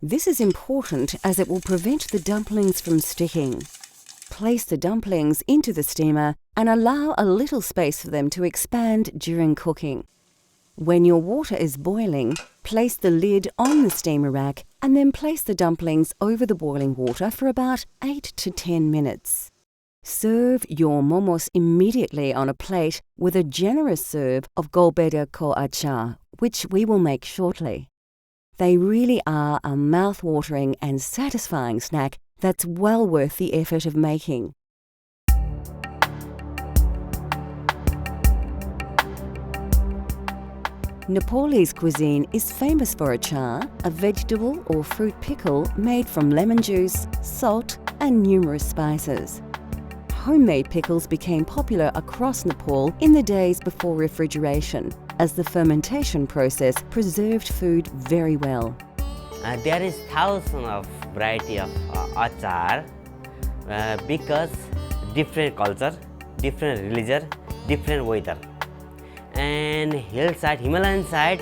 This is important as it will prevent the dumplings from sticking. Place the dumplings into the steamer and allow a little space for them to expand during cooking. When your water is boiling, place the lid on the steamer rack and then place the dumplings over the boiling water for about 8 to 10 minutes. Serve your momos immediately on a plate with a generous serve of golbeda ko achar, which we will make shortly. They really are a mouth-watering and satisfying snack that's well worth the effort of making. Nepalese cuisine is famous for achar, a vegetable or fruit pickle made from lemon juice, salt, and numerous spices. Homemade pickles became popular across Nepal in the days before refrigeration, as the fermentation process preserved food very well. There is thousands of variety of achar because different culture, different religion, different weather. And hillside, Himalayan side,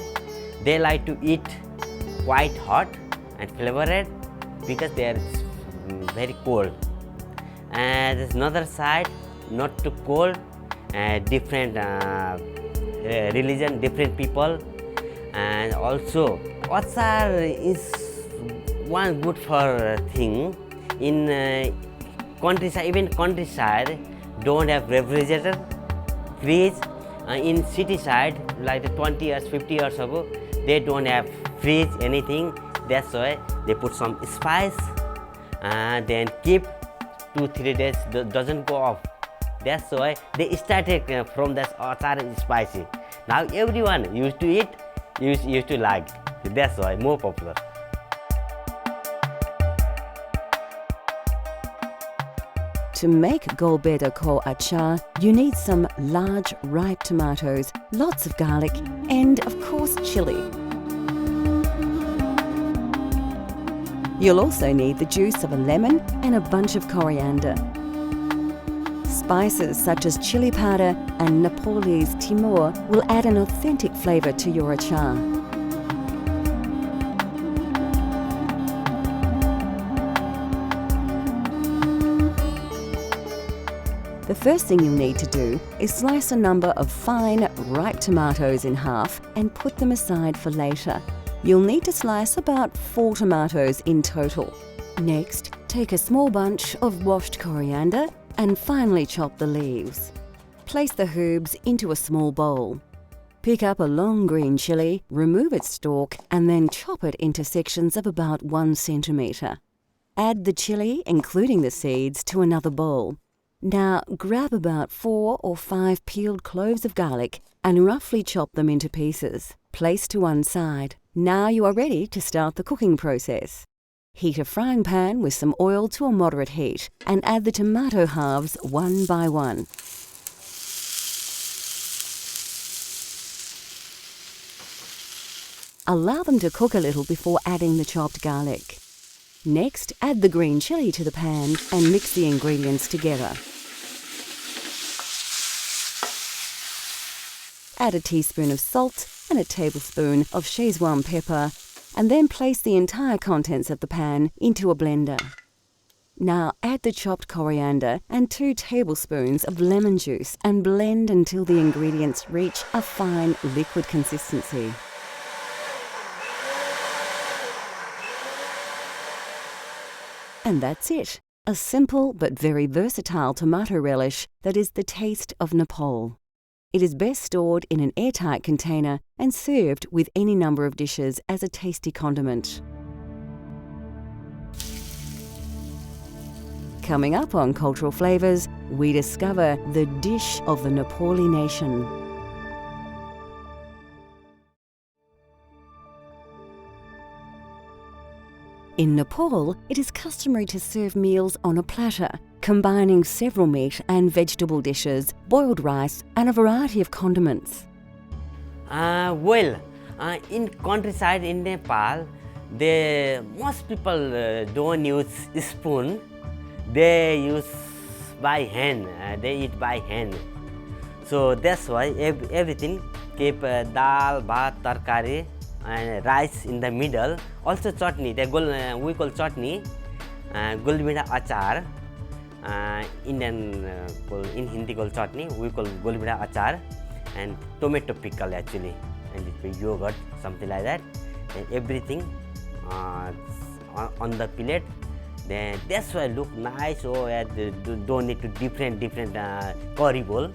they like to eat quite hot and flavored because they are very cold. And there's another side, not too cold, different religion, different people. And also, achar is one good for thing. In countryside, even countryside, don't have refrigerator, fridge. In city side, like 20 years, 50 years ago, they don't have fridge, anything. That's why they put some spice and then keep 2-3 days, doesn't go off. That's why they started from that achar is spicy. Now everyone used to eat, used to like. That's why more popular. To make golbeda ko achar, you need some large ripe tomatoes, lots of garlic, and of course chili. You'll also need the juice of a lemon and a bunch of coriander. Spices such as chili powder and Nepalese timur will add an authentic flavour to your achar. The first thing you'll need to do is slice a number of fine, ripe tomatoes in half and put them aside for later. You'll need to slice about 4 tomatoes in total. Next, take a small bunch of washed coriander and finely chop the leaves. Place the herbs into a small bowl. Pick up a long green chili, remove its stalk, and then chop it into sections of about 1 centimetre. Add the chili, including the seeds, to another bowl. Now grab about 4 or 5 peeled cloves of garlic and roughly chop them into pieces. Place to one side. Now you are ready to start the cooking process. Heat a frying pan with some oil to a moderate heat and add the tomato halves one by one. Allow them to cook a little before adding the chopped garlic. Next, add the green chili to the pan and mix the ingredients together. Add a teaspoon of salt and a tablespoon of Szechuan pepper, and then place the entire contents of the pan into a blender. Now add the chopped coriander and 2 tablespoons of lemon juice and blend until the ingredients reach a fine liquid consistency. And that's it. A simple but very versatile tomato relish that is the taste of Nepal. It is best stored in an airtight container and served with any number of dishes as a tasty condiment. Coming up on Cultural Flavours, we discover the dish of the Nepali nation. In Nepal, it is customary to serve meals on a platter, combining several meat and vegetable dishes, boiled rice, and a variety of condiments. In countryside in Nepal, most people don't use spoon. They use by hand. They eat by hand. So that's why everything keep dal, bhat, tarkari, and rice in the middle. Also chutney, we call chutney, golbida achar. Indian in Hindi called chutney, we call golbida achar, and tomato pickle actually, and it's yogurt, something like that, and everything on the plate. Then that's why look nice. Oh, don't need to different curry bowl.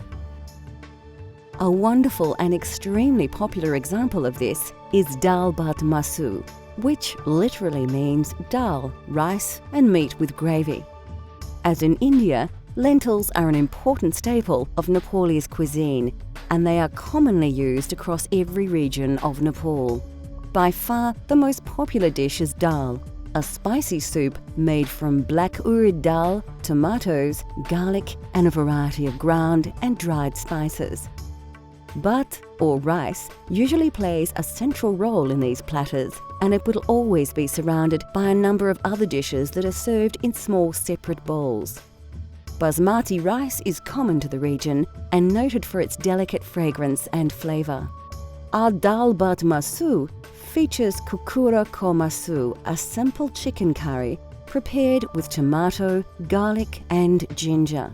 A wonderful and extremely popular example of this is dal bhat masu, which literally means dal, rice and meat with gravy. As in India, lentils are an important staple of Nepalese cuisine, and they are commonly used across every region of Nepal. By far, the most popular dish is dal, a spicy soup made from black urad dal, tomatoes, garlic and a variety of ground and dried spices. Bhat, or rice, usually plays a central role in these platters, and it will always be surrounded by a number of other dishes that are served in small separate bowls. Basmati rice is common to the region and noted for its delicate fragrance and flavour. Our dal bhat masu features kukura ko masu, a simple chicken curry prepared with tomato, garlic and ginger.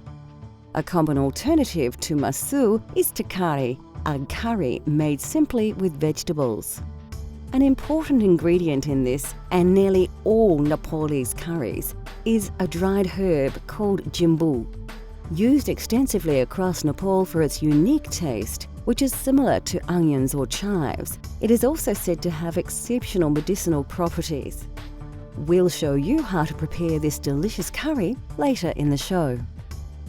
A common alternative to masu is takari, a curry made simply with vegetables. An important ingredient in this, and nearly all Nepalese curries, is a dried herb called jimbu. Used extensively across Nepal for its unique taste, which is similar to onions or chives, it is also said to have exceptional medicinal properties. We'll show you how to prepare this delicious curry later in the show.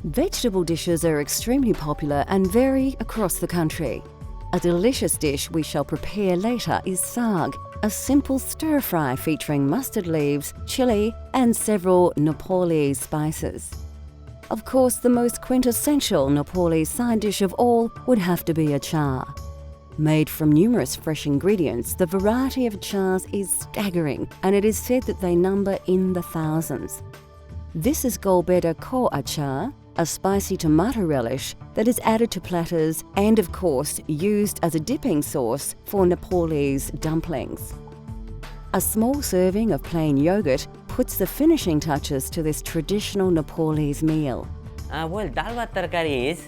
Vegetable dishes are extremely popular and vary across the country. A delicious dish we shall prepare later is saag, a simple stir-fry featuring mustard leaves, chilli and several Nepalese spices. Of course, the most quintessential Nepalese side dish of all would have to be achar. Made from numerous fresh ingredients, the variety of achars is staggering, and it is said that they number in the thousands. This is golbeda ko achar, a spicy tomato relish that is added to platters and, of course, used as a dipping sauce for Nepalese dumplings. A small serving of plain yogurt puts the finishing touches to this traditional Nepalese meal. Well, dal bhat tarkari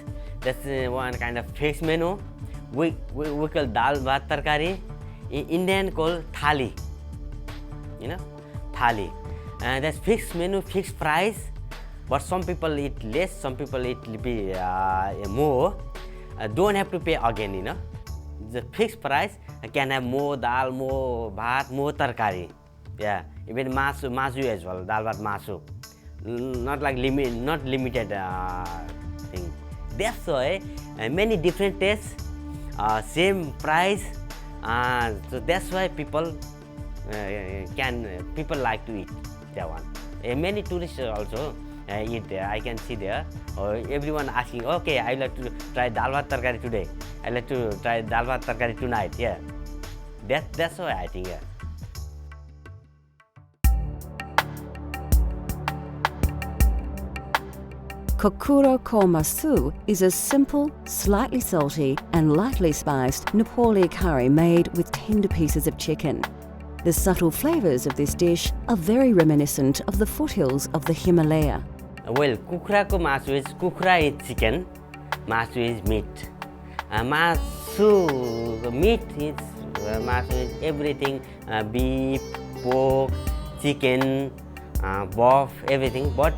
that's one kind of fixed menu. We call dal bhat tarkari. In Indian call thali. Thali. That's fixed menu, fixed price. But some people eat less, some people eat more. Don't have to pay again, The fixed price can have more dal, more bhat, more tarkari. Yeah, even masu as well, dal bhat masu. Not like not limited thing. That's why many different tastes, same price. So that's why people like to eat that one. Many tourists also eat there. I can see there. Everyone asking, okay, I like to try dal bhat tarkari today. I like to try dal bhat tarkari tonight. Yeah, that's why I think. Yeah. Kokura ko masu is a simple, slightly salty and lightly spiced Nepali curry made with tender pieces of chicken. The subtle flavours of this dish are very reminiscent of the foothills of the Himalaya. Well, kukra ko masu is, kukra is chicken, masu is meat. Meat is, masu is everything, beef, pork, chicken, beef, everything. But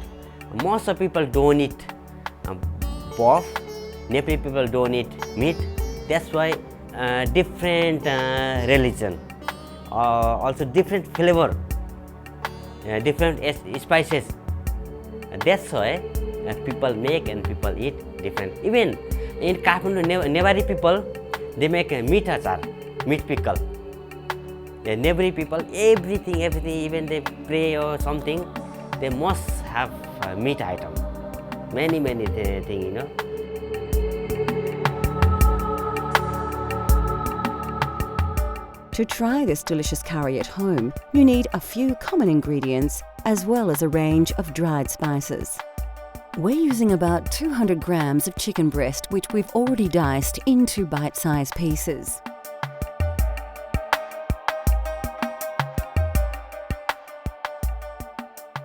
most of people don't eat beef. Nepali people don't eat meat. That's why different religion, also different flavor, different spices. That's why people make and people eat different. Even in Kathmandu, Nepali people, they make a meat achar, meat pickle. The Nepali people, everything, even they pray or something, they must have a meat item. Many things, To try this delicious curry at home, you need a few common ingredients as well as a range of dried spices. We're using about 200 grams of chicken breast, which we've already diced into bite-sized pieces.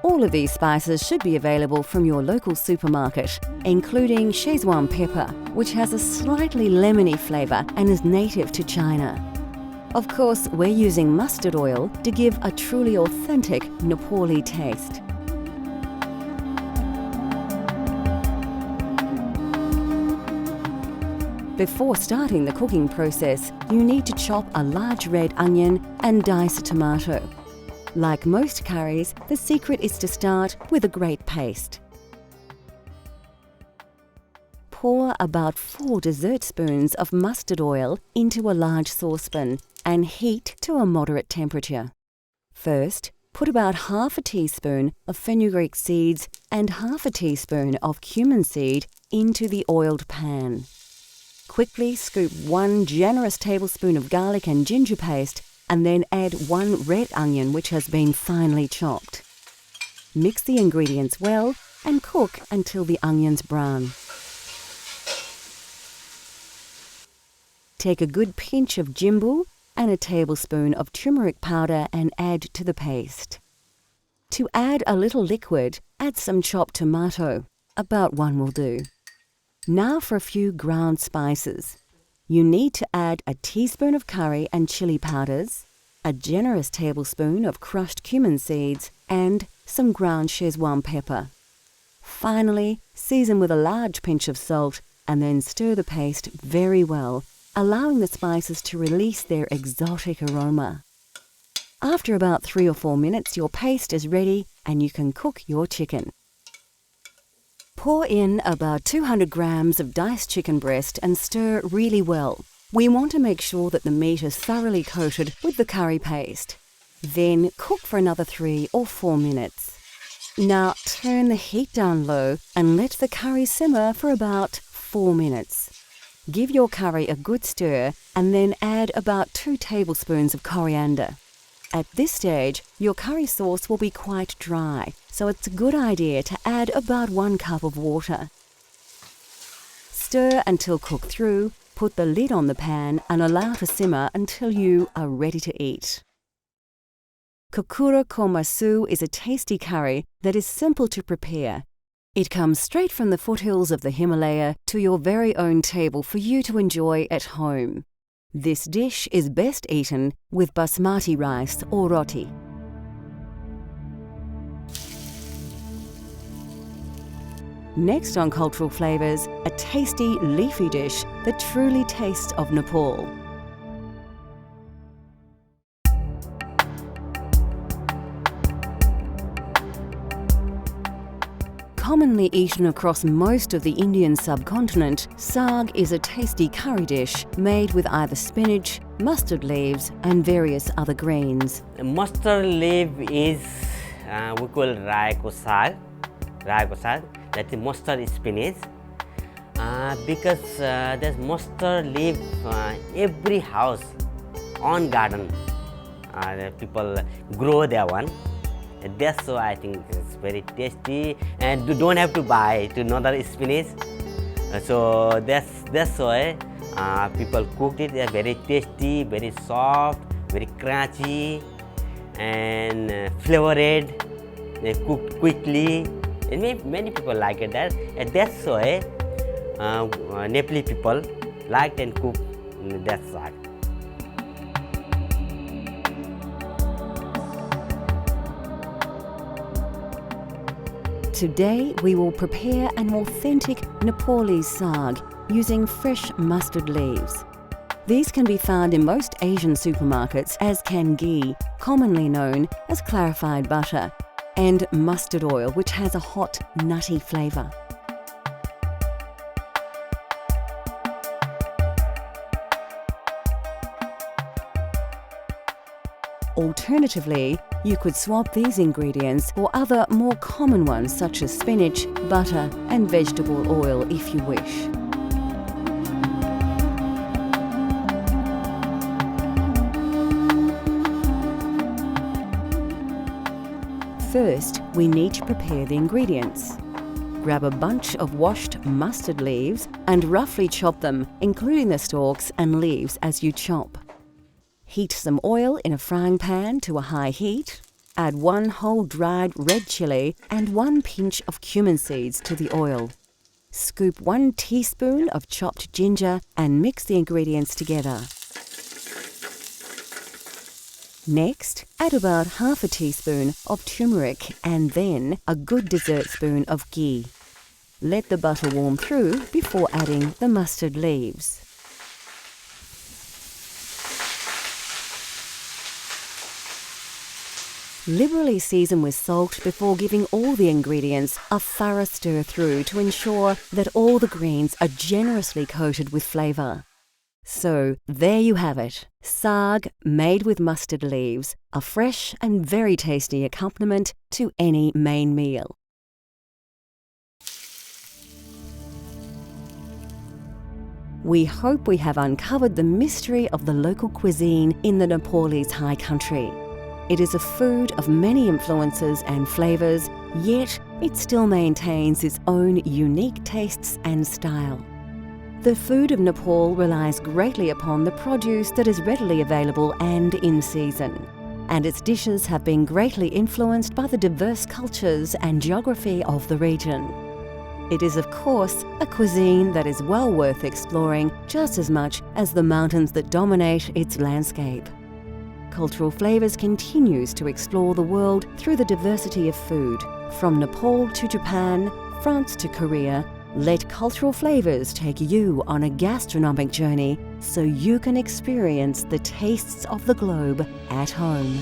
All of these spices should be available from your local supermarket, including Szechuan pepper, which has a slightly lemony flavour and is native to China. Of course, we're using mustard oil to give a truly authentic Nepali taste. Before starting the cooking process, you need to chop a large red onion and dice a tomato. Like most curries, the secret is to start with a great paste. Pour about 4 dessert spoons of mustard oil into a large saucepan and heat to a moderate temperature. First, put about half a teaspoon of fenugreek seeds and half a teaspoon of cumin seed into the oiled pan. Quickly scoop 1 generous tablespoon of garlic and ginger paste and then add 1 red onion which has been finely chopped. Mix the ingredients well and cook until the onions brown. Take a good pinch of jimbo and a tablespoon of turmeric powder and add to the paste. To add a little liquid, add some chopped tomato. About 1 will do. Now for a few ground spices. You need to add a teaspoon of curry and chili powders, a generous tablespoon of crushed cumin seeds, and some ground Szechuan pepper. Finally, season with a large pinch of salt and then stir the paste very well, allowing the spices to release their exotic aroma. After about 3 or 4 minutes, your paste is ready and you can cook your chicken. Pour in about 200 grams of diced chicken breast and stir really well. We want to make sure that the meat is thoroughly coated with the curry paste. Then cook for another 3 or 4 minutes. Now turn the heat down low and let the curry simmer for about 4 minutes. Give your curry a good stir and then add about 2 tablespoons of coriander. At this stage, your curry sauce will be quite dry, so it's a good idea to add about 1 cup of water. Stir until cooked through, put the lid on the pan and allow to simmer until you are ready to eat. Kokura Komasu is a tasty curry that is simple to prepare. It comes straight from the foothills of the Himalaya to your very own table for you to enjoy at home. This dish is best eaten with basmati rice or roti. Next on Cultural Flavours, a tasty leafy dish that truly tastes of Nepal. Commonly eaten across most of the Indian subcontinent, saag is a tasty curry dish made with either spinach, mustard leaves and various other greens. Mustard leaf is we call raiko saag. That is mustard spinach. Because there's mustard leaf every house on garden. People grow that one. That's why I think it's very tasty, and you don't have to buy another spinach. So that's why people cooked it. They're very tasty, very soft, very crunchy, and flavored. They cooked quickly, and many people like it. And that's why Nepali people liked and cooked that saag. Today, we will prepare an authentic Nepalese saag using fresh mustard leaves. These can be found in most Asian supermarkets, as can ghee, commonly known as clarified butter, and mustard oil, which has a hot, nutty flavour. Alternatively, you could swap these ingredients for other more common ones such as spinach, butter and vegetable oil if you wish. First, we need to prepare the ingredients. Grab a bunch of washed mustard leaves and roughly chop them, including the stalks and leaves as you chop. Heat some oil in a frying pan to a high heat. Add 1 whole dried red chili and 1 pinch of cumin seeds to the oil. Scoop 1 teaspoon of chopped ginger and mix the ingredients together. Next, add about half a teaspoon of turmeric and then a good dessert spoon of ghee. Let the butter warm through before adding the mustard leaves. Liberally season with salt before giving all the ingredients a thorough stir through to ensure that all the greens are generously coated with flavour. So there you have it, saag made with mustard leaves, a fresh and very tasty accompaniment to any main meal. We hope we have uncovered the mystery of the local cuisine in the Nepalese high country. It is a food of many influences and flavours, yet it still maintains its own unique tastes and style. The food of Nepal relies greatly upon the produce that is readily available and in season, and its dishes have been greatly influenced by the diverse cultures and geography of the region. It is, of course, a cuisine that is well worth exploring just as much as the mountains that dominate its landscape. Cultural Flavours continues to explore the world through the diversity of food. From Nepal to Japan, France to Korea, let Cultural Flavours take you on a gastronomic journey so you can experience the tastes of the globe at home.